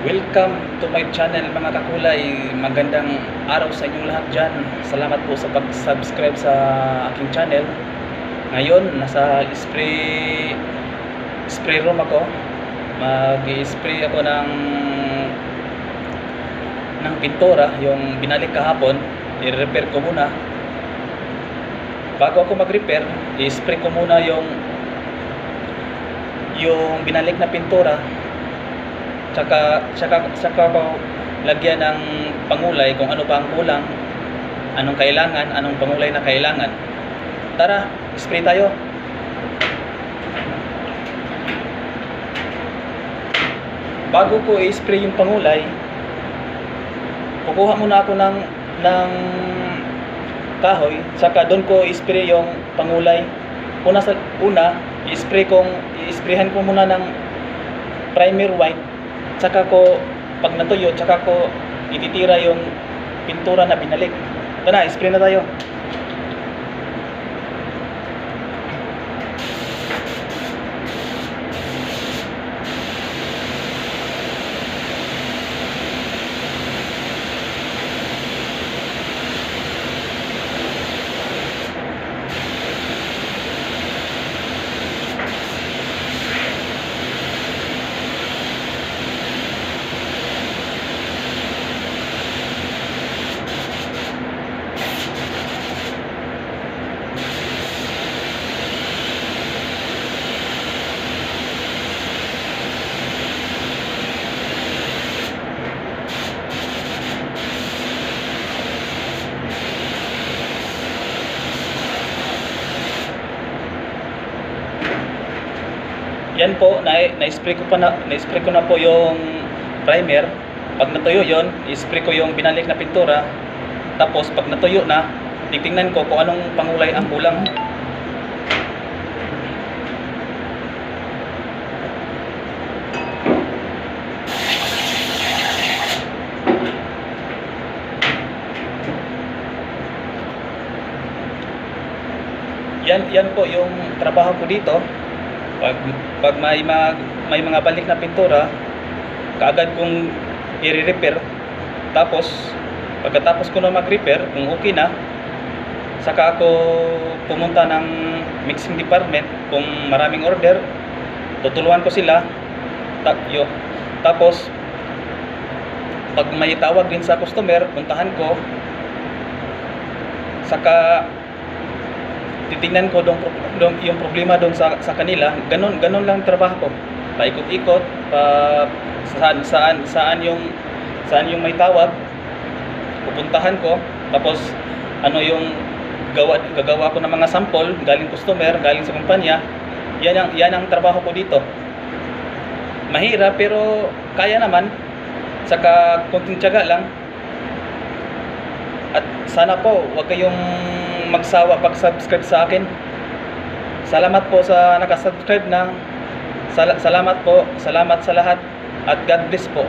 Welcome to my channel mga kakulay. Magandang araw sa inyong lahat dyan. Salamat po sa pag-subscribe sa aking channel. Ngayon, nasa spray room ako. Mag-spray ako ng pintura. Yung binalik kahapon, i-repair ko muna. Bago ako mag-repair, i-spray ko muna yung binalik na pintura. Tsaka ko lagyan ng pangulay kung ano pa ang kulang, anong kailangan, anong pangulay na kailangan. Tara, spray tayo. Bago ko i-spray yung pangulay, kukuha muna ako ng kahoy, saka doon ko i-spray yung pangulay. Una, i-sprayhan ko muna ng primer white. Tsaka ko, pag natuyo, tsaka ko ititira yung pintura na binalik. Ito na, spray na tayo. Yan po, na-spray ko na po yung primer. Pag natuyo yon, i-spray ko yung binalik na pintura. Tapos pag natuyo na, titingnan ko kung anong pangulay ang kulang. Yan po yung trabaho ko dito. Pag may mga balik na pintura, kaagad kong i-repair. Tapos pagkatapos ko na mag-repair, kung okay na, saka ako pumunta ng mixing department. Kung maraming order, tutulungan ko sila. Tapos pag may tawag din sa customer, puntahan ko, saka titingnan ko yung problema doon sa kanila. Ganon lang trabaho ko. Paikot-ikot, saan yung may tawag, pupuntahan ko. Tapos ano yung gagawa ko ng mga sample galing customer, galing sa kumpanya. Yan ang trabaho ko dito. Mahirap pero kaya naman. Saka konting tiyaga lang. At sana po wag kayong magsawa pag-subscribe sa akin. Salamat po sa nakasubscribe na. Salamat po. Salamat sa lahat. At God bless po.